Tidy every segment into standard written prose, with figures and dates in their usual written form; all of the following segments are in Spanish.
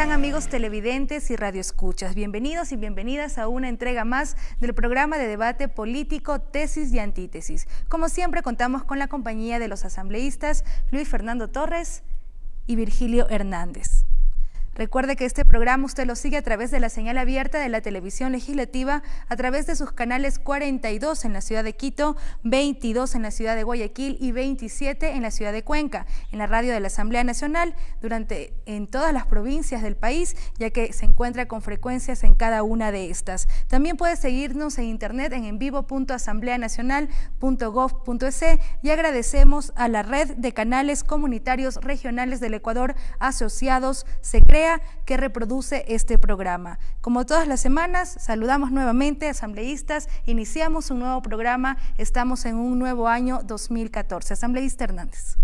están, amigos televidentes y radioescuchas? Bienvenidos y bienvenidas a una entrega más del programa de debate político Tesis y Antítesis. Como siempre, contamos con la compañía de los asambleístas Luis Fernando Torres y Virgilio Hernández. Recuerde que este programa usted lo sigue a través de la señal abierta de la televisión legislativa, a través de sus canales 42 en la ciudad de Quito, 22 en la ciudad de Guayaquil y 27 en la ciudad de Cuenca, en la radio de la Asamblea Nacional, en todas las provincias del país, ya que se encuentra con frecuencias en cada una de estas. También puede seguirnos en internet en envivo.asambleanacional.gov.es y agradecemos a la red de canales comunitarios regionales del Ecuador asociados SECREA, que reproduce este programa. Como todas las semanas, saludamos nuevamente asambleístas, iniciamos un nuevo programa, estamos en un nuevo año 2014. Asambleísta Hernández.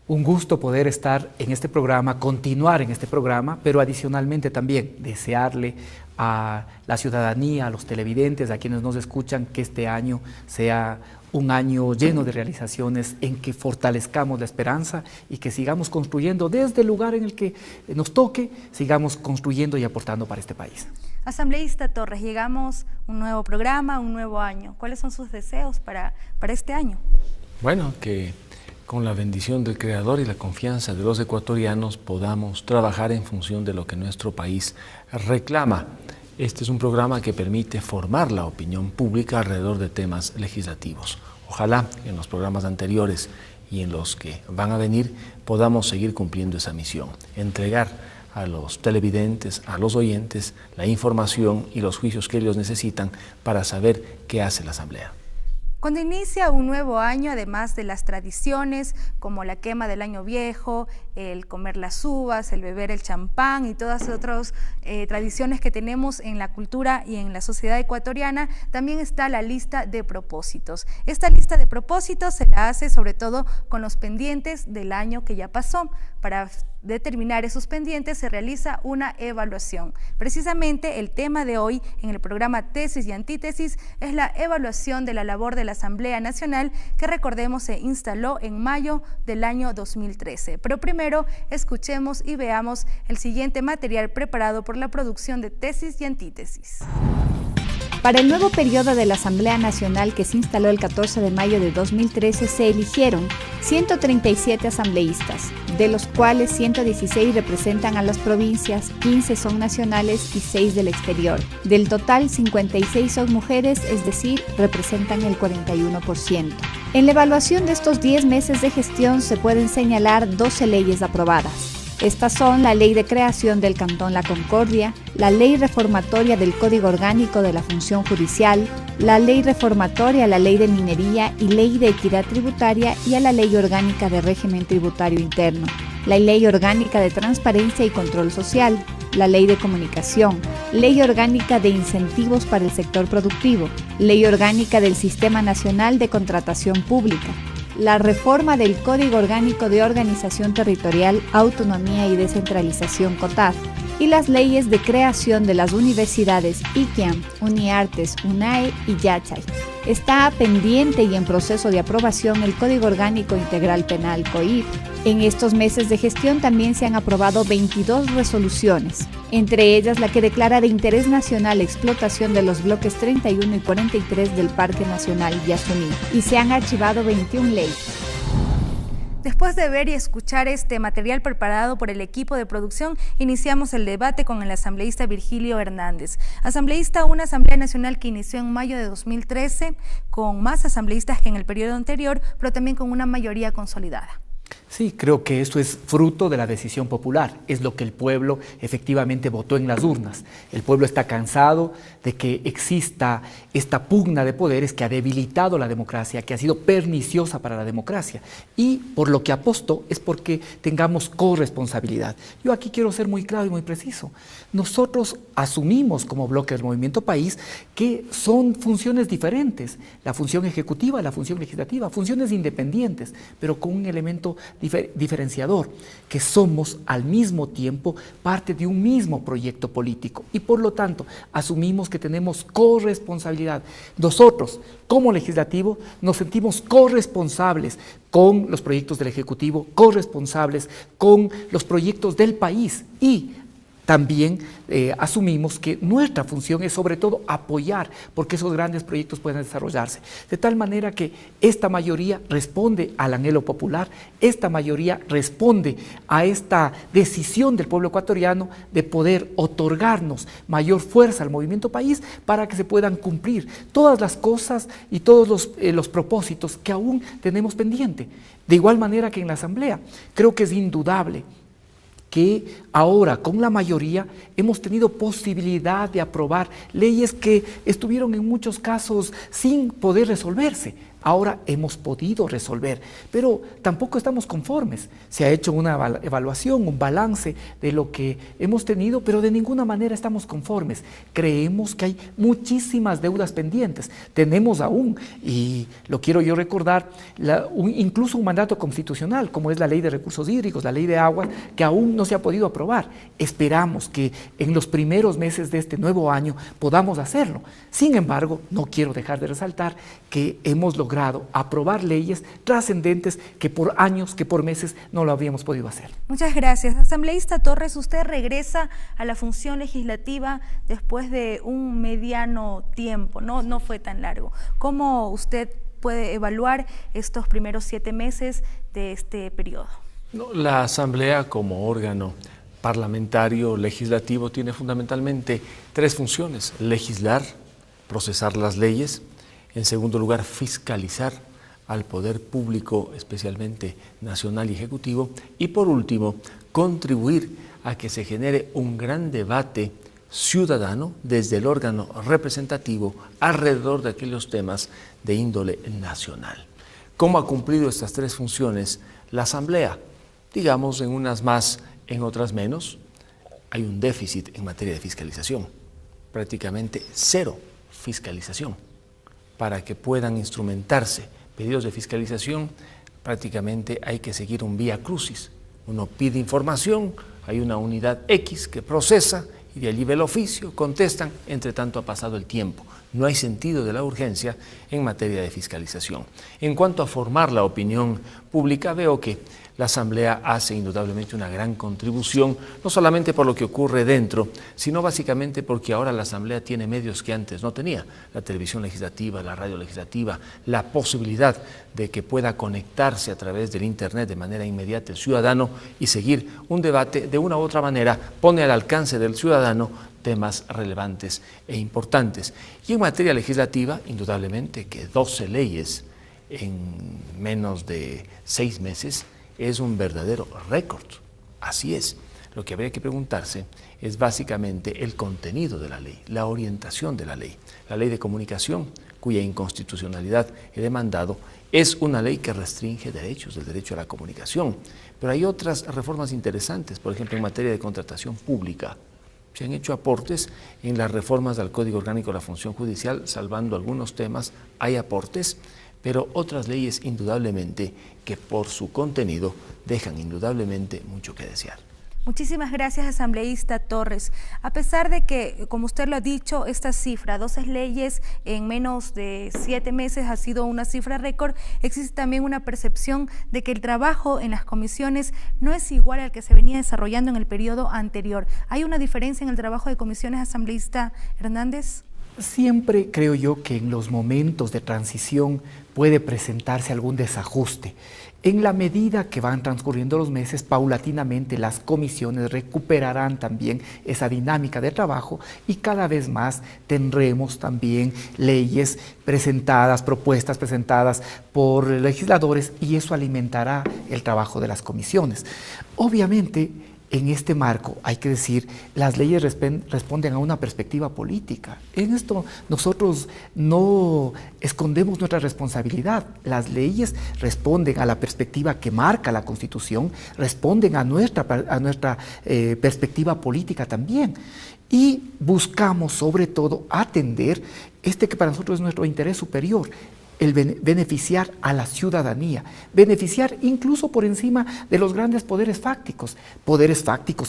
Un gusto poder estar en este programa, continuar en este programa, pero adicionalmente también desearle a la ciudadanía, a los televidentes, a quienes nos escuchan, que este año sea un año lleno de realizaciones en que fortalezcamos la esperanza y que sigamos construyendo desde el lugar en el que nos toque, sigamos construyendo y aportando para este país. Asambleísta Torres, llegamos a un nuevo programa, un nuevo año. ¿Cuáles son sus deseos para este año? Bueno, que con la bendición del Creador y la confianza de los ecuatorianos podamos trabajar en función de lo que nuestro país reclama. Este es un programa que permite formar la opinión pública alrededor de temas legislativos. Ojalá en los programas anteriores y en los que van a venir podamos seguir cumpliendo esa misión, entregar a los televidentes, a los oyentes, la información y los juicios que ellos necesitan para saber qué hace la Asamblea. Cuando inicia un nuevo año, además de las tradiciones como la quema del año viejo, el comer las uvas, el beber el champán y todas otras tradiciones que tenemos en la cultura y en la sociedad ecuatoriana, también está la lista de propósitos. Esta lista de propósitos se la hace sobre todo con los pendientes del año que ya pasó. Para determinar esos pendientes se realiza una evaluación. Precisamente el tema de hoy en el programa Tesis y Antítesis es la evaluación de la labor de la Asamblea Nacional, que recordemos se instaló en mayo del año 2013. Pero primero escuchemos y veamos el siguiente material preparado por la producción de Tesis y Antítesis. Para el nuevo periodo de la Asamblea Nacional, que se instaló el 14 de mayo de 2013, se eligieron 137 asambleístas, de los cuales 116 representan a las provincias, 15 son nacionales y 6 del exterior. Del total, 56 son mujeres, es decir, representan el 41%. En la evaluación de estos 10 meses de gestión se pueden señalar 12 leyes aprobadas. Estas son la Ley de Creación del Cantón La Concordia, la Ley Reformatoria del Código Orgánico de la Función Judicial, la Ley Reformatoria a la Ley de Minería y Ley de Equidad Tributaria y a la Ley Orgánica de Régimen Tributario Interno, la Ley Orgánica de Transparencia y Control Social, la Ley de Comunicación, Ley Orgánica de Incentivos para el Sector Productivo, Ley Orgánica del Sistema Nacional de Contratación Pública, la reforma del Código Orgánico de Organización Territorial, Autonomía y Descentralización COTAD, y las leyes de creación de las universidades ICAM, UNIARTES, UNAE y YACHAY. Está pendiente y en proceso de aprobación el Código Orgánico Integral Penal COIP. En estos meses de gestión también se han aprobado 22 resoluciones, entre ellas la que declara de interés nacional la explotación de los bloques 31 y 43 del Parque Nacional Yasuní, y se han archivado 21 leyes. Después de ver y escuchar este material preparado por el equipo de producción, iniciamos el debate con el asambleísta Virgilio Hernández. Asambleísta, una Asamblea Nacional que inició en mayo de 2013, con más asambleístas que en el periodo anterior, pero también con una mayoría consolidada. Sí, creo que esto es fruto de la decisión popular, es lo que el pueblo efectivamente votó en las urnas. El pueblo está cansado de que exista esta pugna de poderes que ha debilitado la democracia, que ha sido perniciosa para la democracia, y por lo que aposto es porque tengamos corresponsabilidad. Yo aquí quiero ser muy claro y muy preciso. Nosotros asumimos como bloque del Movimiento País que son funciones diferentes, la función ejecutiva, la función legislativa, funciones independientes, pero con un elemento punto diferenciador, que somos al mismo tiempo parte de un mismo proyecto político y por lo tanto asumimos que tenemos corresponsabilidad. Nosotros, como legislativo, nos sentimos corresponsables con los proyectos del Ejecutivo, corresponsables con los proyectos del país y también asumimos que nuestra función es sobre todo apoyar porque esos grandes proyectos puedan desarrollarse. De tal manera que esta mayoría responde al anhelo popular, esta mayoría responde a esta decisión del pueblo ecuatoriano de poder otorgarnos mayor fuerza al movimiento país para que se puedan cumplir todas las cosas y todos los propósitos que aún tenemos pendiente. De igual manera que en la Asamblea, creo que es indudable que ahora con la mayoría hemos tenido posibilidad de aprobar leyes que estuvieron en muchos casos sin poder resolverse. Ahora hemos podido resolver, pero tampoco estamos conformes. Se ha hecho una evaluación, un balance de lo que hemos tenido, pero de ninguna manera estamos conformes. Creemos que hay muchísimas deudas pendientes. Tenemos aún, y lo quiero yo recordar, incluso un mandato constitucional, como es la ley de recursos hídricos, la ley de aguas, que aún no se ha podido aprobar. Esperamos que en los primeros meses de este nuevo año podamos hacerlo. Sin embargo, no quiero dejar de resaltar que hemos logrado aprobar leyes trascendentes que por años, que por meses no lo habíamos podido hacer. Muchas gracias. Asambleísta Torres, usted regresa a la función legislativa después de un mediano tiempo, no fue tan largo. ¿Cómo usted puede evaluar estos primeros 7 meses de este periodo? La Asamblea como órgano parlamentario legislativo tiene fundamentalmente 3 funciones: legislar, procesar las leyes; en segundo lugar, fiscalizar al poder público, especialmente nacional y ejecutivo; y por último, contribuir a que se genere un gran debate ciudadano desde el órgano representativo alrededor de aquellos temas de índole nacional. ¿Cómo ha cumplido estas 3 funciones la Asamblea? Digamos, en unas más, en otras menos. Hay un déficit en materia de fiscalización, prácticamente 0 fiscalización. Para que puedan instrumentarse pedidos de fiscalización, prácticamente hay que seguir un vía crucis. Uno pide información, hay una unidad X que procesa y de allí ve el oficio, contestan, entre tanto ha pasado el tiempo. No hay sentido de la urgencia en materia de fiscalización. En cuanto a formar la opinión pública, veo que la Asamblea hace indudablemente una gran contribución, no solamente por lo que ocurre dentro, sino básicamente porque ahora la Asamblea tiene medios que antes no tenía: la televisión legislativa, la radio legislativa, la posibilidad de que pueda conectarse a través del Internet de manera inmediata el ciudadano y seguir un debate de una u otra manera, pone al alcance del ciudadano temas relevantes e importantes. Y en materia legislativa, indudablemente que 12 leyes en menos de 6 meses es un verdadero récord. Así es. Lo que habría que preguntarse es básicamente el contenido de la ley, la orientación de la ley. La ley de comunicación, cuya inconstitucionalidad he demandado, es una ley que restringe derechos, el derecho a la comunicación. Pero hay otras reformas interesantes, por ejemplo, en materia de contratación pública. Se han hecho aportes en las reformas al Código Orgánico de la Función Judicial, salvando algunos temas, hay aportes, pero otras leyes indudablemente que por su contenido dejan indudablemente mucho que desear. Muchísimas gracias, asambleísta Torres. A pesar de que, como usted lo ha dicho, esta cifra, 12 leyes en menos de 7 meses ha sido una cifra récord, existe también una percepción de que el trabajo en las comisiones no es igual al que se venía desarrollando en el periodo anterior. ¿Hay una diferencia en el trabajo de comisiones, asambleísta Hernández? Siempre creo yo que en los momentos de transición puede presentarse algún desajuste. En la medida que van transcurriendo los meses, paulatinamente las comisiones recuperarán también esa dinámica de trabajo y cada vez más tendremos también leyes presentadas, propuestas presentadas por legisladores, y eso alimentará el trabajo de las comisiones. Obviamente, en este marco, hay que decir, las leyes responden a una perspectiva política. En esto nosotros no escondemos nuestra responsabilidad. Las leyes responden a la perspectiva que marca la Constitución, responden a nuestra perspectiva política también. Y buscamos sobre todo atender este que para nosotros es nuestro interés superior, el beneficiar a la ciudadanía, beneficiar incluso por encima de los grandes poderes fácticos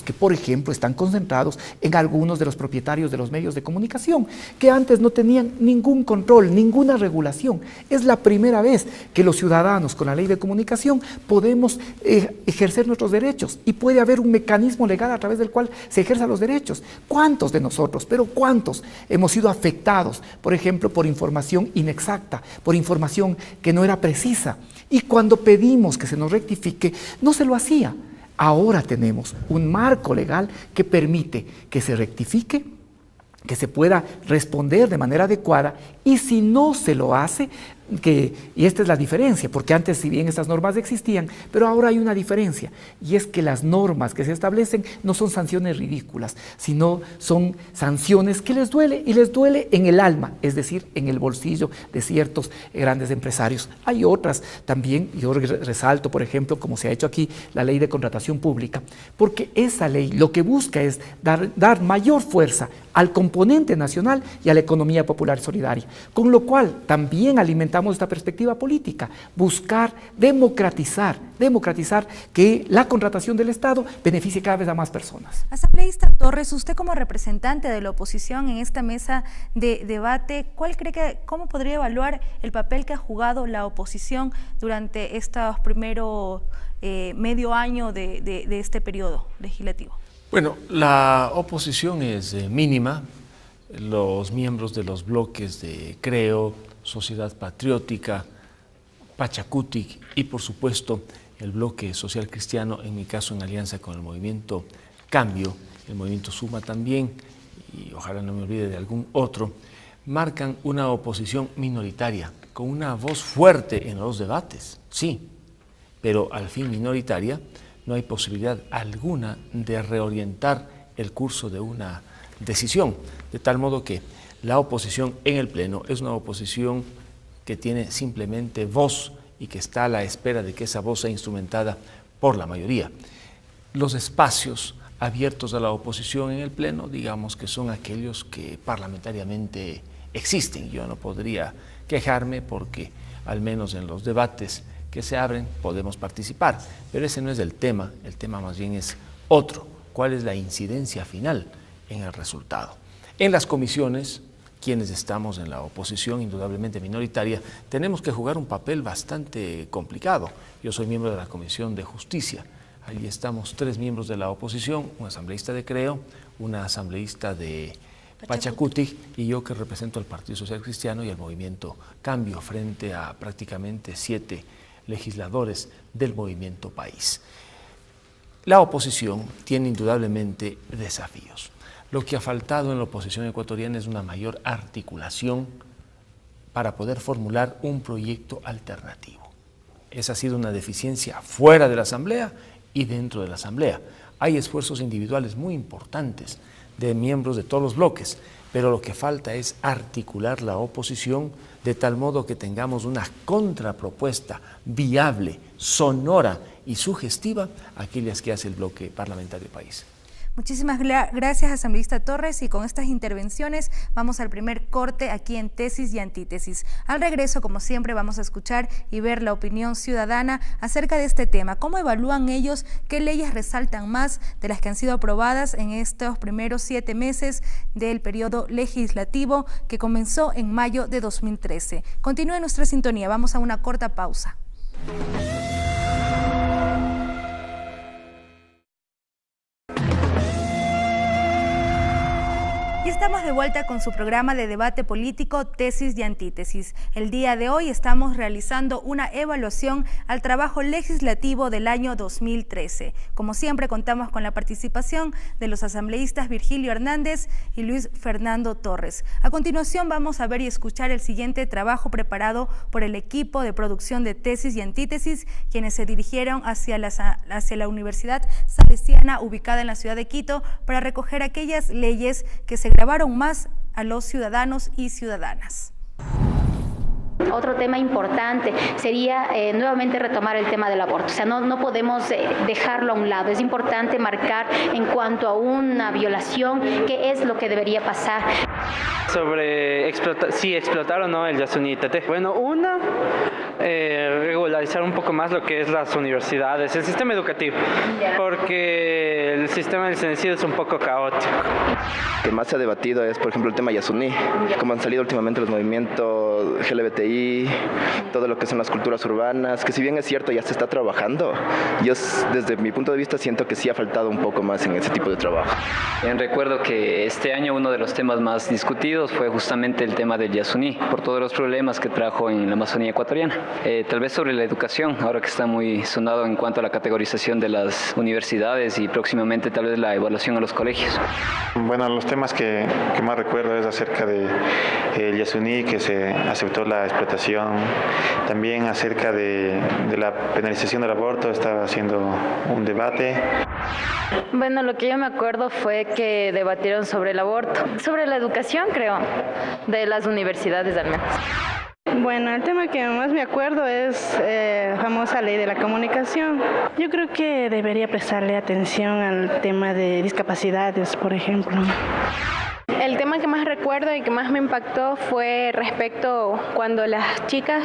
que, por ejemplo, están concentrados en algunos de los propietarios de los medios de comunicación, que antes no tenían ningún control, ninguna regulación. Es la primera vez que los ciudadanos, con la ley de comunicación, podemos ejercer nuestros derechos, y puede haber un mecanismo legal a través del cual se ejerzan los derechos. ¿Cuántos de nosotros, pero cuántos, hemos sido afectados, por ejemplo, por información inexacta, por información que no era precisa? Y cuando pedimos que se nos rectifique, no se lo hacía. Ahora tenemos un marco legal que permite que se rectifique, que se pueda responder de manera adecuada, y si no se lo hace, y esta es la diferencia, porque antes, si bien estas normas existían, pero ahora hay una diferencia, y es que las normas que se establecen no son sanciones ridículas, sino son sanciones que les duele, y les duele en el alma, es decir, en el bolsillo de ciertos grandes empresarios. Hay otras también, yo resalto, por ejemplo, como se ha hecho aquí, la ley de contratación pública, porque esa ley lo que busca es dar mayor fuerza al componente nacional y a la economía popular solidaria, con lo cual también alimentamos esta perspectiva política, buscar democratizar que la contratación del Estado beneficie cada vez a más personas. Asambleísta Torres, usted como representante de la oposición en esta mesa de debate, ¿cómo podría evaluar el papel que ha jugado la oposición durante estos primeros medio año de este periodo legislativo? Bueno, la oposición es mínima. Los miembros de los bloques de Creo, Sociedad Patriótica, Pachakutik y, por supuesto, el bloque social cristiano, en mi caso en alianza con el movimiento Cambio, el movimiento Suma también, y ojalá no me olvide de algún otro, marcan una oposición minoritaria, con una voz fuerte en los debates, sí, pero al fin minoritaria. No hay posibilidad alguna de reorientar el curso de una decisión, de tal modo que la oposición en el Pleno es una oposición que tiene simplemente voz y que está a la espera de que esa voz sea instrumentada por la mayoría. Los espacios abiertos a la oposición en el Pleno, digamos que son aquellos que parlamentariamente existen. Yo no podría quejarme porque al menos en los debates que se abren podemos participar, pero ese no es el tema más bien es otro: ¿cuál es la incidencia final en el resultado? En las comisiones, quienes estamos en la oposición indudablemente minoritaria, tenemos que jugar un papel bastante complicado. Yo soy miembro de la Comisión de Justicia, allí estamos 3 miembros de la oposición, un asambleísta de Creo, una asambleísta de Pachakutik y yo, que represento al Partido Social Cristiano y al movimiento Cambio, frente a prácticamente 7 legisladores del movimiento País. La oposición tiene indudablemente desafíos. Lo que ha faltado en la oposición ecuatoriana es una mayor articulación para poder formular un proyecto alternativo. Esa ha sido una deficiencia fuera de la Asamblea y dentro de la Asamblea. Hay esfuerzos individuales muy importantes de miembros de todos los bloques, pero lo que falta es articular la oposición de tal modo que tengamos una contrapropuesta viable, sonora y sugestiva a aquellas que hace el bloque parlamentario País. Muchísimas gracias, asambleísta Torres, y con estas intervenciones vamos al primer corte aquí en Tesis y Antítesis. Al regreso, como siempre, vamos a escuchar y ver la opinión ciudadana acerca de este tema. ¿Cómo evalúan ellos? ¿Qué leyes resaltan más de las que han sido aprobadas en estos primeros 7 meses del periodo legislativo que comenzó en mayo de 2013? Continúe nuestra sintonía, vamos a una corta pausa. Y estamos de vuelta con su programa de debate político Tesis y Antítesis. El día de hoy estamos realizando una evaluación al trabajo legislativo del año 2013. Como siempre, contamos con la participación de los asambleístas Virgilio Hernández y Luis Fernando Torres. A continuación vamos a ver y escuchar el siguiente trabajo preparado por el equipo de producción de Tesis y Antítesis, quienes se dirigieron hacia la Universidad Salesiana ubicada en la ciudad de Quito para recoger aquellas leyes que se grabaron más a los ciudadanos y ciudadanas. Otro tema importante sería nuevamente retomar el tema del aborto. O sea, no podemos dejarlo a un lado. Es importante marcar en cuanto a una violación qué es lo que debería pasar. Sobre explotar o no el Yasuní Tete. Bueno, regularizar un poco más lo que es las universidades, el sistema educativo, porque el sistema del CENESID es un poco caótico. Lo que más se ha debatido es, por ejemplo, el tema Yasuní, cómo han salido últimamente los movimientos LGBTI, todo lo que son las culturas urbanas, que si bien es cierto ya se está trabajando, yo desde mi punto de vista siento que sí ha faltado un poco más en ese tipo de trabajo. Recuerdo que este año uno de los temas más discutidos fue justamente el tema del Yasuní, por todos los problemas que trajo en la Amazonía ecuatoriana. Tal vez sobre la educación, ahora que está muy sonado en cuanto a la categorización de las universidades y próximamente tal vez la evaluación a los colegios. Bueno, los temas que más recuerdo es acerca del Yasuní, que se aceptó la explotación, también acerca de la penalización del aborto, estaba haciendo un debate. Bueno, lo que yo me acuerdo fue que debatieron sobre el aborto, sobre la educación, creo, de las universidades al menos. Bueno, el tema que más me acuerdo es la famosa ley de la comunicación. Yo creo que debería prestarle atención al tema de discapacidades, por ejemplo. El tema que más recuerdo y que más me impactó fue respecto cuando las chicas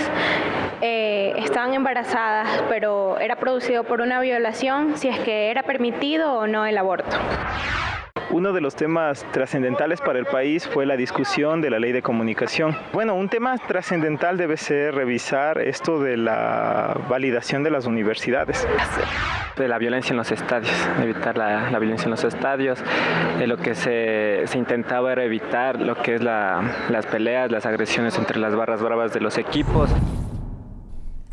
estaban embarazadas, pero era producido por una violación, si es que era permitido o no el aborto. Uno de los temas trascendentales para el país fue la discusión de la ley de comunicación. Bueno, un tema trascendental debe ser revisar esto de la validación de las universidades. De la violencia en los estadios, evitar la violencia en los estadios. Lo que se intentaba era evitar lo que es las peleas, las agresiones entre las barras bravas de los equipos.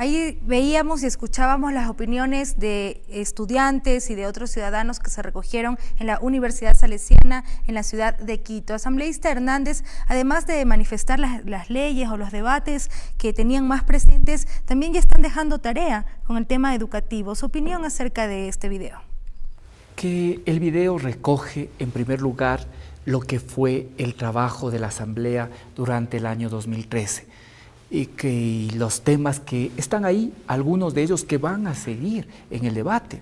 Ahí veíamos y escuchábamos las opiniones de estudiantes y de otros ciudadanos que se recogieron en la Universidad Salesiana en la ciudad de Quito. Asambleísta Hernández, además de manifestar las leyes o los debates que tenían más presentes, también ya están dejando tarea con el tema educativo. Su opinión acerca de este video. Que el video recoge, en primer lugar, lo que fue el trabajo de la Asamblea durante el año 2013. Y que los temas que están ahí, algunos de ellos que van a seguir en el debate.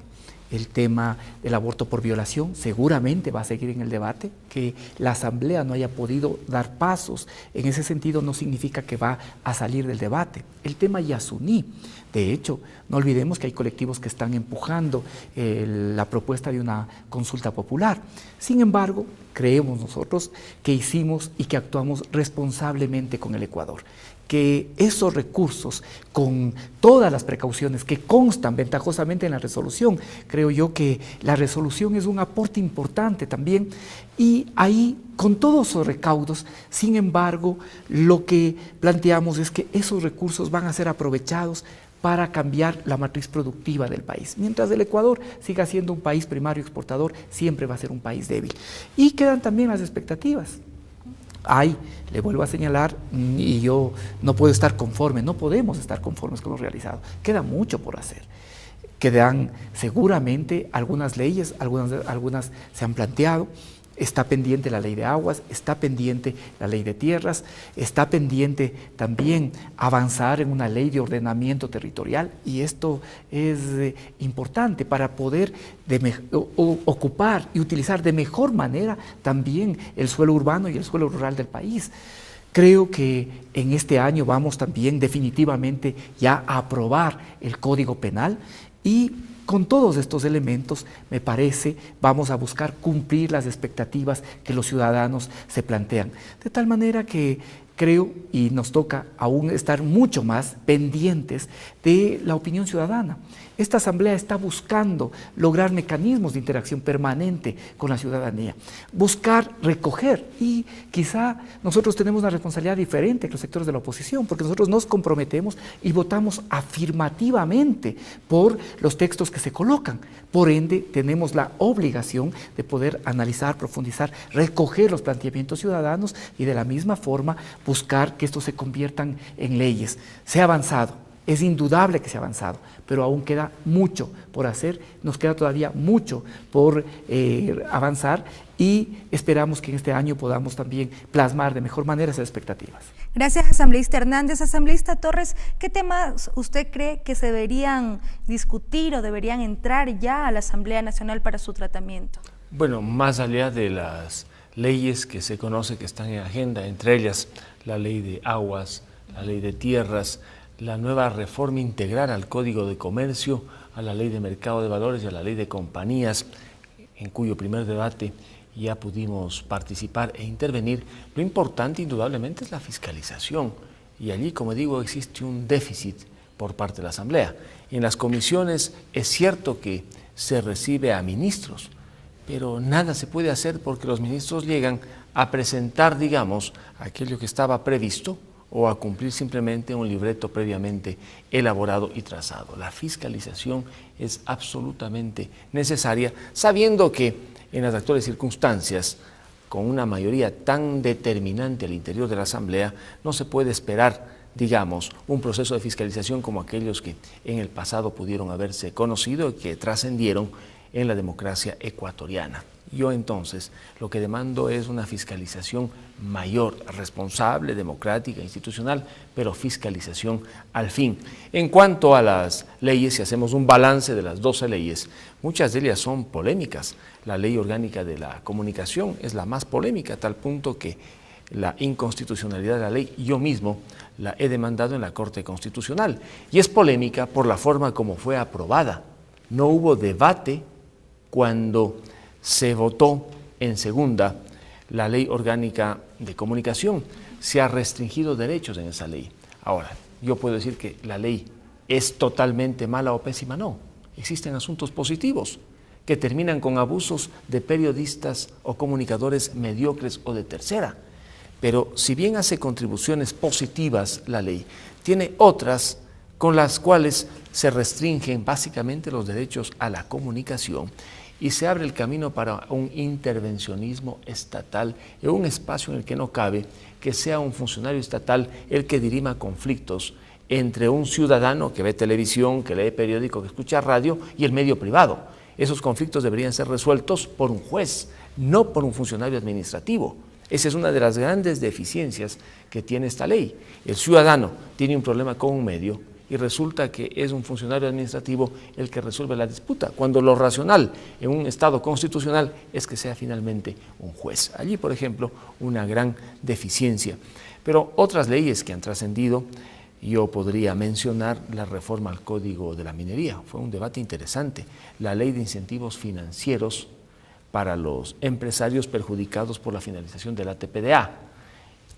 El tema del aborto por violación seguramente va a seguir en el debate. Que la Asamblea no haya podido dar pasos en ese sentido no significa que va a salir del debate. El tema Yasuní, de hecho, no olvidemos que hay colectivos que están empujando la propuesta de una consulta popular. Sin embargo, creemos nosotros que hicimos y que actuamos responsablemente con el Ecuador. Que esos recursos, con todas las precauciones que constan ventajosamente en la resolución, creo yo que la resolución es un aporte importante también, y ahí, con todos esos recaudos, sin embargo, lo que planteamos es que esos recursos van a ser aprovechados para cambiar la matriz productiva del país. Mientras el Ecuador siga siendo un país primario exportador, siempre va a ser un país débil. Y quedan también las expectativas. Le vuelvo a señalar, y yo no puedo estar conforme, no podemos estar conformes con lo realizado. Queda mucho por hacer. Quedan seguramente algunas leyes, algunas se han planteado. Está pendiente la ley de aguas, está pendiente la ley de tierras, está pendiente también avanzar en una ley de ordenamiento territorial, y esto es importante para poder ocupar y utilizar de mejor manera también el suelo urbano y el suelo rural del país. Creo que en este año vamos también definitivamente ya a aprobar el Código Penal, y con todos estos elementos, me parece, vamos a buscar cumplir las expectativas que los ciudadanos se plantean. De tal manera que creo, y nos toca aún estar mucho más pendientes de la opinión ciudadana. Esta Asamblea está buscando lograr mecanismos de interacción permanente con la ciudadanía, buscar recoger, y quizá nosotros tenemos una responsabilidad diferente que los sectores de la oposición, porque nosotros nos comprometemos y votamos afirmativamente por los textos que se colocan. Por ende, tenemos la obligación de poder analizar, profundizar, recoger los planteamientos ciudadanos y de la misma forma buscar que estos se conviertan en leyes. Se ha avanzado, Es indudable que se ha avanzado, pero aún queda mucho por hacer, nos queda todavía mucho por avanzar y esperamos que en este año podamos también plasmar de mejor manera esas expectativas. Gracias, asambleísta Hernández. Asambleísta Torres, ¿qué temas usted cree que se deberían discutir o deberían entrar ya a la Asamblea Nacional para su tratamiento? Bueno, más allá de las leyes que se conoce que están en agenda, entre ellas la ley de aguas, la ley de tierras, la nueva reforma integral al Código de Comercio, a la ley de mercado de valores y a la ley de compañías, en cuyo primer debate ya pudimos participar e intervenir. Lo importante indudablemente es la fiscalización y allí, como digo, existe un déficit por parte de la Asamblea. En las comisiones es cierto que se recibe a ministros, pero nada se puede hacer porque los ministros llegan a presentar, digamos, aquello que estaba previsto o a cumplir simplemente un libreto previamente elaborado y trazado. La fiscalización es absolutamente necesaria, sabiendo que en las actuales circunstancias, con una mayoría tan determinante al interior de la Asamblea, no se puede esperar, digamos, un proceso de fiscalización como aquellos que en el pasado pudieron haberse conocido y que trascendieron en la democracia ecuatoriana. Yo entonces lo que demando es una fiscalización mayor, responsable, democrática, institucional, pero fiscalización al fin. En cuanto a las leyes, si hacemos un balance de las 12 leyes, muchas de ellas son polémicas. La ley orgánica de la comunicación es la más polémica, a tal punto que la inconstitucionalidad de la ley yo mismo la he demandado en la Corte Constitucional. Y es polémica por la forma como fue aprobada. No hubo debate cuando se votó en segunda la ley orgánica de comunicación. Se ha restringido derechos en esa ley. Ahora, yo puedo decir que la ley es totalmente mala o pésima. No, existen asuntos positivos que terminan con abusos de periodistas o comunicadores mediocres o de tercera. Pero si bien hace contribuciones positivas la ley, tiene otras con las cuales se restringen básicamente los derechos a la comunicación y se abre el camino para un intervencionismo estatal en un espacio en el que no cabe que sea un funcionario estatal el que dirima conflictos entre un ciudadano que ve televisión, que lee periódico, que escucha radio y el medio privado. Esos conflictos deberían ser resueltos por un juez, no por un funcionario administrativo. Esa es una de las grandes deficiencias que tiene esta ley. El ciudadano tiene un problema con un medio y resulta que es un funcionario administrativo el que resuelve la disputa, cuando lo racional en un Estado constitucional es que sea finalmente un juez. Allí, por ejemplo, una gran deficiencia. Pero otras leyes que han trascendido, yo podría mencionar la reforma al Código de la Minería. Fue un debate interesante. La ley de incentivos financieros para los empresarios perjudicados por la finalización de la TPDA.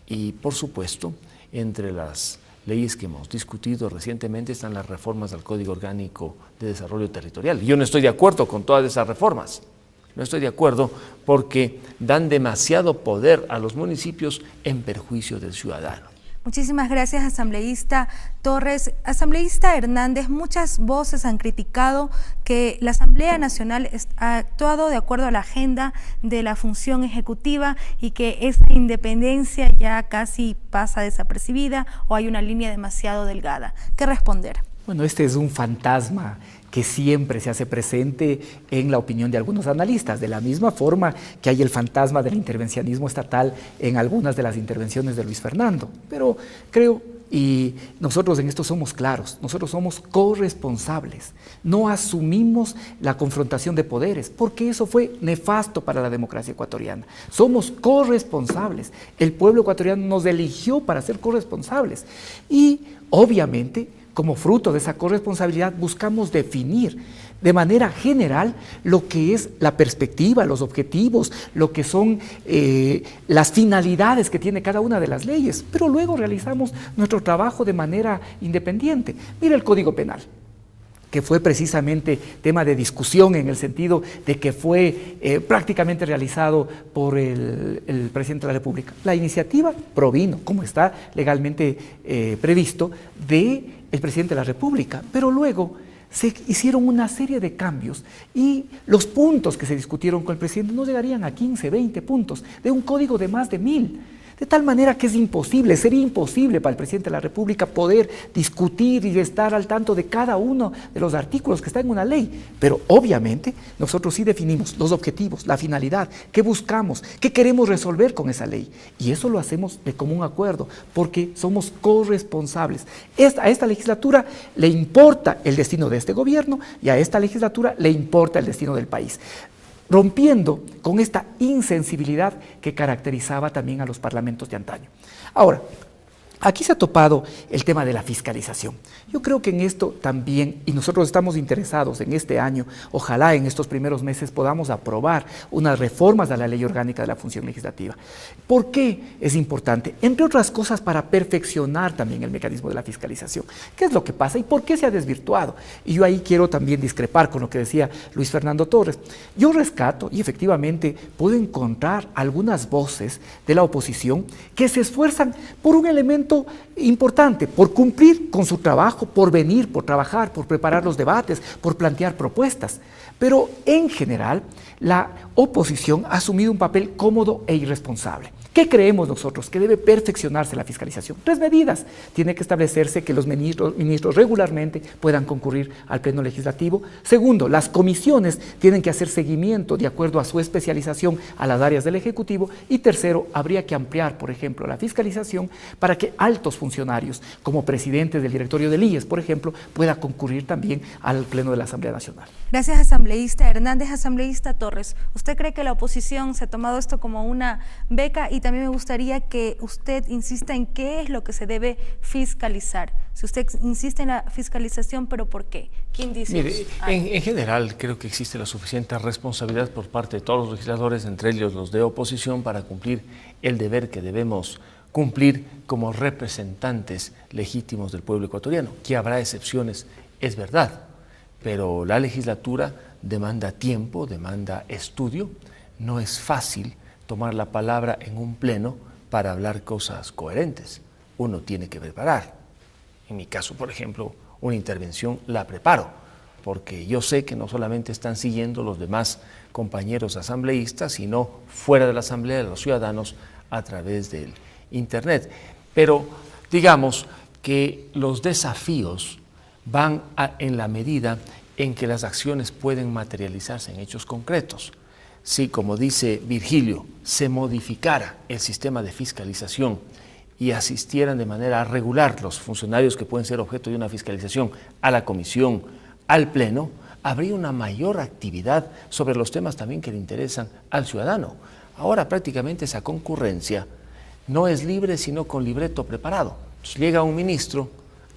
Y, por supuesto, entre las leyes que hemos discutido recientemente están las reformas al Código Orgánico de Desarrollo Territorial. Yo no estoy de acuerdo con todas esas reformas. No estoy de acuerdo porque dan demasiado poder a los municipios en perjuicio del ciudadano. Muchísimas gracias, asambleísta Torres. Asambleísta Hernández, muchas voces han criticado que la Asamblea Nacional ha actuado de acuerdo a la agenda de la función ejecutiva y que esa independencia ya casi pasa desapercibida o hay una línea demasiado delgada. ¿Qué responder? Bueno, este es un fantasma que siempre se hace presente en la opinión de algunos analistas, de la misma forma que hay el fantasma del intervencionismo estatal en algunas de las intervenciones de Luis Fernando. Pero creo, y nosotros en esto somos claros, nosotros somos corresponsables, no asumimos la confrontación de poderes, porque eso fue nefasto para la democracia ecuatoriana. Somos corresponsables, el pueblo ecuatoriano nos eligió para ser corresponsables y obviamente como fruto de esa corresponsabilidad buscamos definir de manera general lo que es la perspectiva, los objetivos, lo que son las finalidades que tiene cada una de las leyes, pero luego realizamos nuestro trabajo de manera independiente. Mira el Código Penal, que fue precisamente tema de discusión en el sentido de que fue prácticamente realizado por el presidente de la República. La iniciativa provino, como está legalmente previsto, del presidente de la República, pero luego se hicieron una serie de cambios y los puntos que se discutieron con el presidente no llegarían a 15, 20 puntos de un código de más de 1000. De tal manera que es imposible, sería imposible para el presidente de la República poder discutir y estar al tanto de cada uno de los artículos que están en una ley. Pero obviamente nosotros sí definimos los objetivos, la finalidad, qué buscamos, qué queremos resolver con esa ley. Y eso lo hacemos de común acuerdo, porque somos corresponsables. A esta legislatura le importa el destino de este gobierno y a esta legislatura le importa el destino del país, rompiendo con esta insensibilidad que caracterizaba también a los parlamentos de antaño. Ahora, aquí se ha topado el tema de la fiscalización. Yo creo que en esto también, y nosotros estamos interesados en este año, ojalá en estos primeros meses podamos aprobar unas reformas a la Ley Orgánica de la Función Legislativa. ¿Por qué es importante? Entre otras cosas, para perfeccionar también el mecanismo de la fiscalización. ¿Qué es lo que pasa y por qué se ha desvirtuado? Y yo ahí quiero también discrepar con lo que decía Luis Fernando Torres. Yo rescato y efectivamente puedo encontrar algunas voces de la oposición que se esfuerzan por un elemento importante, por cumplir con su trabajo, por venir, por trabajar, por preparar los debates, por plantear propuestas. Pero en general, la oposición ha asumido un papel cómodo e irresponsable. ¿Qué creemos nosotros? Que debe perfeccionarse la fiscalización. 3 medidas. Tiene que establecerse que los ministros regularmente puedan concurrir al Pleno Legislativo. Segundo, las comisiones tienen que hacer seguimiento de acuerdo a su especialización a las áreas del Ejecutivo. Y tercero, habría que ampliar, por ejemplo, la fiscalización para que altos funcionarios, como presidentes del directorio del IES, por ejemplo, pueda concurrir también al Pleno de la Asamblea Nacional. Gracias, asambleísta Hernández. Asambleísta Torres, ¿usted cree que la oposición se ha tomado esto como una beca? Y también me gustaría que usted insista en qué es lo que se debe fiscalizar. Si usted insiste en la fiscalización, ¿pero por qué? ¿Quién dice? Mire, en general creo que existe la suficiente responsabilidad por parte de todos los legisladores, entre ellos los de oposición, para cumplir el deber que debemos cumplir como representantes legítimos del pueblo ecuatoriano. Que habrá excepciones, es verdad, pero la legislatura demanda tiempo, demanda estudio. No es fácil tomar la palabra en un pleno para hablar cosas coherentes. Uno tiene que preparar. En mi caso, por ejemplo, una intervención la preparo, porque yo sé que no solamente están siguiendo los demás compañeros asambleístas, sino fuera de la Asamblea de los ciudadanos a través del Internet. Pero digamos que los desafíos van en la medida en que las acciones pueden materializarse en hechos concretos. Si, como dice Virgilio, se modificara el sistema de fiscalización y asistieran de manera regular los funcionarios que pueden ser objeto de una fiscalización a la comisión, al pleno, habría una mayor actividad sobre los temas también que le interesan al ciudadano. Ahora prácticamente esa concurrencia no es libre sino con libreto preparado. Entonces, llega un ministro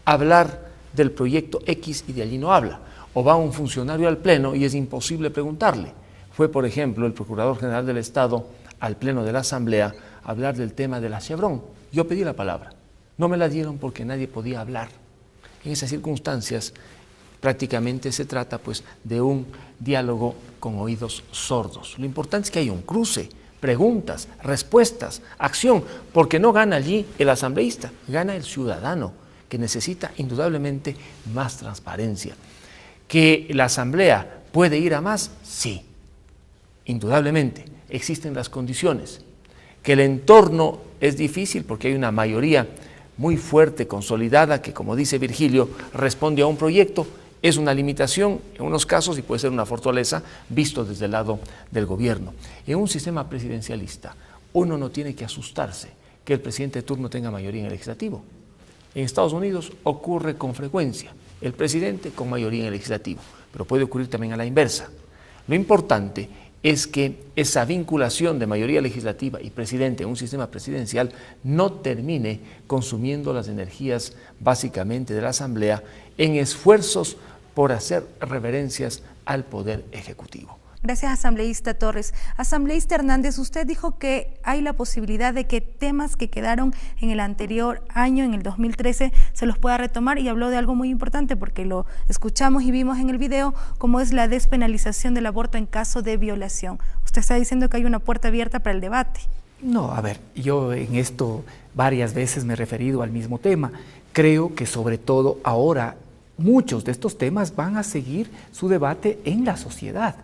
a hablar del proyecto X y de allí no habla, o va un funcionario al pleno y es imposible preguntarle. Fue, por ejemplo, el Procurador General del Estado al Pleno de la Asamblea a hablar del tema de la Chevron. Yo pedí la palabra, no me la dieron porque nadie podía hablar. En esas circunstancias prácticamente se trata pues de un diálogo con oídos sordos. Lo importante es que haya un cruce, preguntas, respuestas, acción, porque no gana allí el asambleísta, gana el ciudadano, que necesita indudablemente más transparencia. ¿Que la Asamblea puede ir a más? Sí. Indudablemente, existen las condiciones. Que el entorno es difícil porque hay una mayoría muy fuerte, consolidada, que, como dice Virgilio, responde a un proyecto, es una limitación en unos casos y puede ser una fortaleza visto desde el lado del gobierno. En un sistema presidencialista, uno no tiene que asustarse que el presidente de turno tenga mayoría en el legislativo. En Estados Unidos ocurre con frecuencia, el presidente con mayoría en el legislativo, pero puede ocurrir también a la inversa. Lo importante es que esa vinculación de mayoría legislativa y presidente en un sistema presidencial no termine consumiendo las energías básicamente de la Asamblea en esfuerzos por hacer reverencias al Poder Ejecutivo. Gracias, asambleísta Torres. Asambleísta Hernández, usted dijo que hay la posibilidad de que temas que quedaron en el anterior año, en el 2013, se los pueda retomar, y habló de algo muy importante porque lo escuchamos y vimos en el video, como es la despenalización del aborto en caso de violación. Usted está diciendo que hay una puerta abierta para el debate. No, a ver, yo en esto varias veces me he referido al mismo tema. Creo que sobre todo ahora muchos de estos temas van a seguir su debate en la sociedad.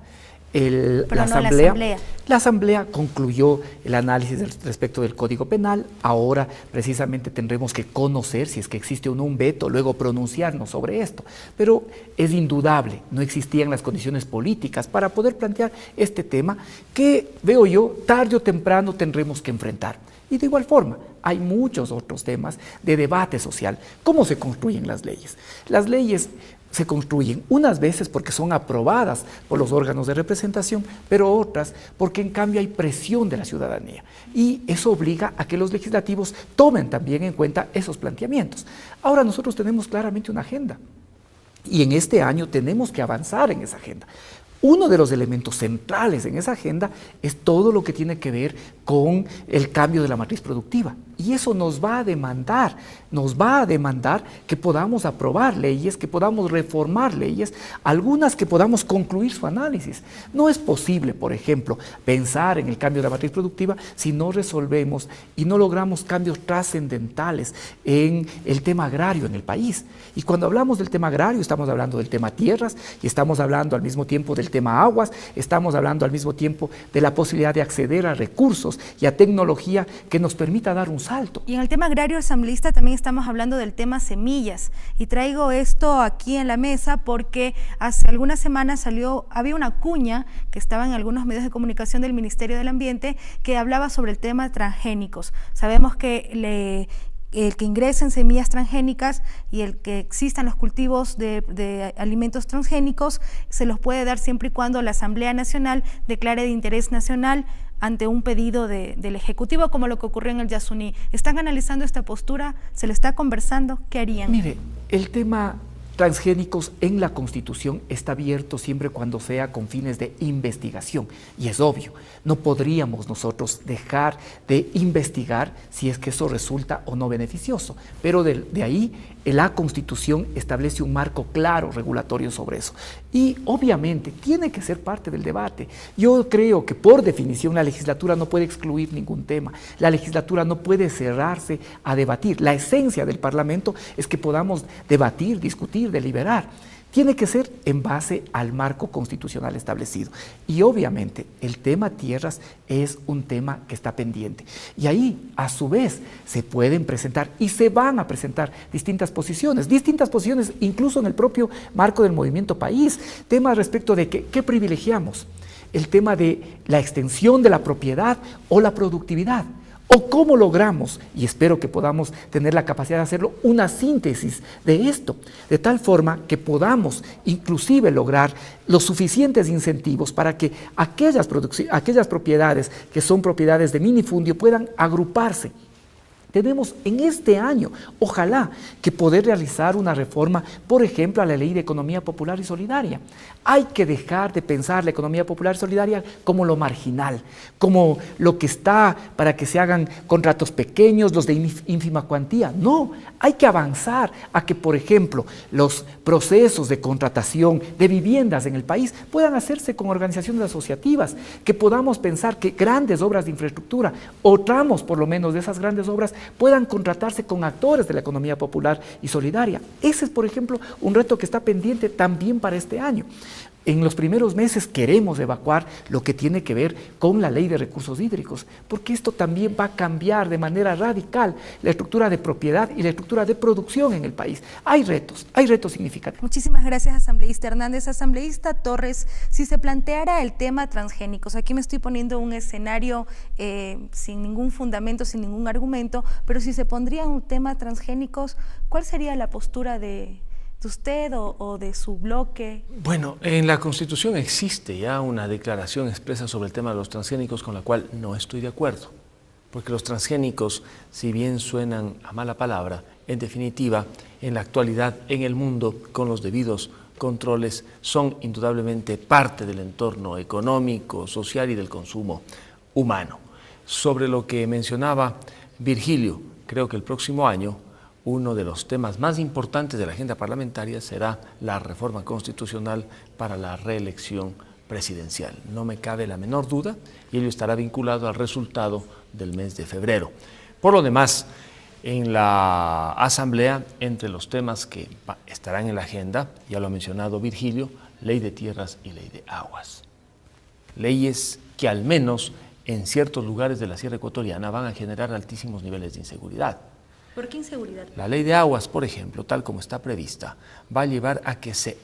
La Asamblea concluyó el análisis respecto del Código Penal. Ahora precisamente tendremos que conocer si es que existe o no un veto, luego pronunciarnos sobre esto. Pero es indudable, no existían las condiciones políticas para poder plantear este tema que, veo yo, tarde o temprano tendremos que enfrentar. Y de igual forma, hay muchos otros temas de debate social. ¿Cómo se construyen las leyes? Las leyes se construyen unas veces porque son aprobadas por los órganos de representación, pero otras porque en cambio hay presión de la ciudadanía. Y eso obliga a que los legislativos tomen también en cuenta esos planteamientos. Ahora nosotros tenemos claramente una agenda. Y en este año tenemos que avanzar en esa agenda. Uno de los elementos centrales en esa agenda es todo lo que tiene que ver con el cambio de la matriz productiva. Y eso nos va a demandar que podamos aprobar leyes, que podamos reformar leyes, algunas que podamos concluir su análisis. No es posible, por ejemplo, pensar en el cambio de la matriz productiva si no resolvemos y no logramos cambios trascendentales en el tema agrario en el país. Y cuando hablamos del tema agrario, estamos hablando del tema tierras y estamos hablando al mismo tiempo del tema aguas, estamos hablando al mismo tiempo de la posibilidad de acceder a recursos y a tecnología que nos permita dar un salto. Y en el tema agrario asambleísta también estamos hablando del tema semillas, y traigo esto aquí en la mesa porque hace algunas semanas había una cuña que estaba en algunos medios de comunicación del Ministerio del Ambiente que hablaba sobre el tema de transgénicos. Sabemos que el que ingresen semillas transgénicas y el que existan los cultivos de alimentos transgénicos se los puede dar siempre y cuando la Asamblea Nacional declare de interés nacional ante un pedido del Ejecutivo, como lo que ocurrió en el Yasuní. ¿Están analizando esta postura? ¿Se le está conversando? ¿Qué harían? Mire, el tema transgénicos en la Constitución está abierto siempre cuando sea con fines de investigación. Y es obvio, no podríamos nosotros dejar de investigar si es que eso resulta o no beneficioso. Pero de ahí la Constitución establece un marco claro regulatorio sobre eso. Y obviamente tiene que ser parte del debate. Yo creo que por definición la legislatura no puede excluir ningún tema. La legislatura no puede cerrarse a debatir. La esencia del Parlamento es que podamos debatir, discutir, deliberar. Tiene que ser en base al marco constitucional establecido. Y obviamente el tema tierras es un tema que está pendiente. Y ahí, a su vez, se pueden presentar y se van a presentar distintas posiciones incluso en el propio marco del movimiento país. Temas respecto de qué privilegiamos. El tema de la extensión de la propiedad o la productividad. O cómo logramos, y espero que podamos tener la capacidad de hacerlo, una síntesis de esto, de tal forma que podamos inclusive lograr los suficientes incentivos para que aquellas propiedades que son propiedades de minifundio puedan agruparse. Tenemos en este año, ojalá, que poder realizar una reforma, por ejemplo, a la Ley de Economía Popular y Solidaria. Hay que dejar de pensar la economía popular y solidaria como lo marginal, como lo que está para que se hagan contratos pequeños, los de ínfima cuantía. No, hay que avanzar a que, por ejemplo, los procesos de contratación de viviendas en el país puedan hacerse con organizaciones asociativas, que podamos pensar que grandes obras de infraestructura o tramos, por lo menos, de esas grandes obras puedan contratarse con actores de la economía popular y solidaria. Ese es, por ejemplo, un reto que está pendiente también para este año. En los primeros meses queremos evacuar lo que tiene que ver con la ley de recursos hídricos, porque esto también va a cambiar de manera radical la estructura de propiedad y la estructura de producción en el país. Hay retos significativos. Muchísimas gracias, asambleísta Hernández. Asambleísta Torres, si se planteara el tema transgénicos, aquí me estoy poniendo un escenario sin ningún fundamento, sin ningún argumento, pero si se pondría un tema transgénicos, ¿cuál sería la postura de usted o de su bloque? Bueno, en la Constitución existe ya una declaración expresa sobre el tema de los transgénicos con la cual no estoy de acuerdo, porque los transgénicos, si bien suenan a mala palabra, en definitiva, en la actualidad, en el mundo, con los debidos controles, son indudablemente parte del entorno económico, social y del consumo humano. Sobre lo que mencionaba Virgilio, creo que el próximo año uno de los temas más importantes de la agenda parlamentaria será la reforma constitucional para la reelección presidencial. No me cabe la menor duda y ello estará vinculado al resultado del mes de febrero. Por lo demás, en la Asamblea, entre los temas que estarán en la agenda, ya lo ha mencionado Virgilio, ley de tierras y ley de aguas. leyes que al menos en ciertos lugares de la Sierra Ecuatoriana van a generar altísimos niveles de inseguridad. ¿Por qué inseguridad? La ley de aguas, por ejemplo, tal como está prevista, va a llevar a que se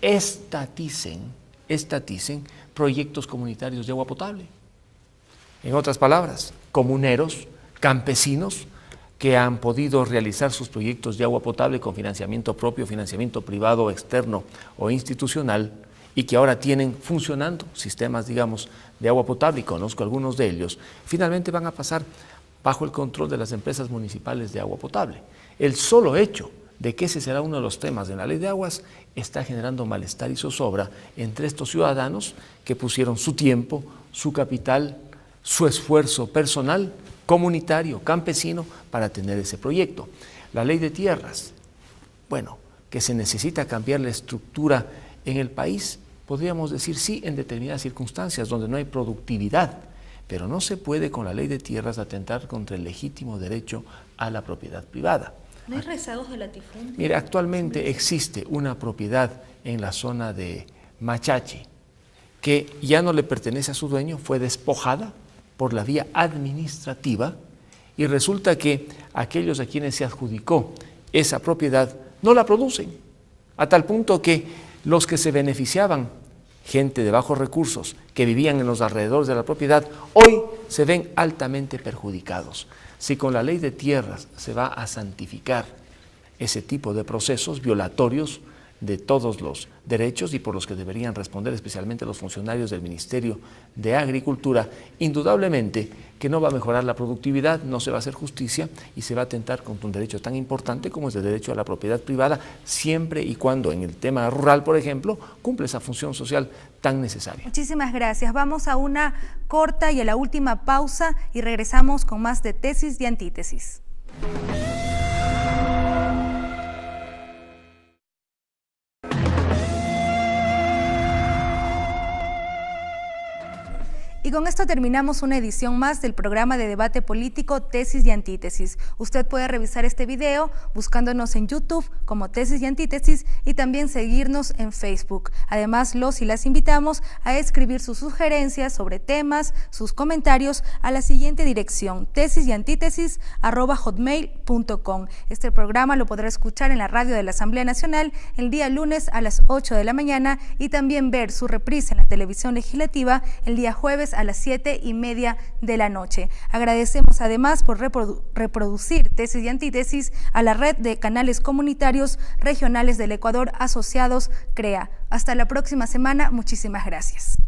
estaticen proyectos comunitarios de agua potable. En otras palabras, comuneros, campesinos que han podido realizar sus proyectos de agua potable con financiamiento propio, financiamiento privado, externo o institucional, y que ahora tienen funcionando sistemas, digamos, de agua potable, y conozco algunos de ellos, finalmente van a pasar bajo el control de las empresas municipales de agua potable. El solo hecho de que ese será uno de los temas de la ley de aguas está generando malestar y zozobra entre estos ciudadanos que pusieron su tiempo, su capital, su esfuerzo personal, comunitario, campesino, para tener ese proyecto. La ley de tierras, bueno, que se necesita cambiar la estructura en el país, podríamos decir sí en determinadas circunstancias donde no hay productividad, pero no se puede con la ley de tierras atentar contra el legítimo derecho a la propiedad privada. ¿No hay rezagos de latifundio? Mire, actualmente existe una propiedad en la zona de Machachi que ya no le pertenece a su dueño, fue despojada por la vía administrativa, y resulta que aquellos a quienes se adjudicó esa propiedad no la producen, a tal punto que los que se beneficiaban, gente de bajos recursos que vivían en los alrededores de la propiedad, hoy se ven altamente perjudicados. Si con la ley de tierras se va a santificar ese tipo de procesos violatorios de todos los derechos y por los que deberían responder especialmente los funcionarios del Ministerio de Agricultura, indudablemente que no va a mejorar la productividad, no se va a hacer justicia y se va a atentar contra un derecho tan importante como es el derecho a la propiedad privada, siempre y cuando en el tema rural, por ejemplo, cumple esa función social tan necesaria. Muchísimas gracias. Vamos a una corta y a la última pausa y regresamos con más de Tesis y Antítesis. Y con esto terminamos una edición más del programa de debate político Tesis y Antítesis. Usted puede revisar este video buscándonos en YouTube como Tesis y Antítesis y también seguirnos en Facebook. Además, los y las invitamos a escribir sus sugerencias sobre temas, sus comentarios a la siguiente dirección: tesisyantitesis@hotmail.com. Este programa lo podrá escuchar en la radio de la Asamblea Nacional el día lunes a las 8 de la mañana y también ver su reprise en la televisión legislativa el día jueves a las 7:30 de la noche. Agradecemos además por reproducir Tesis y Antítesis a la red de canales comunitarios regionales del Ecuador asociados CREA. Hasta la próxima semana. Muchísimas gracias.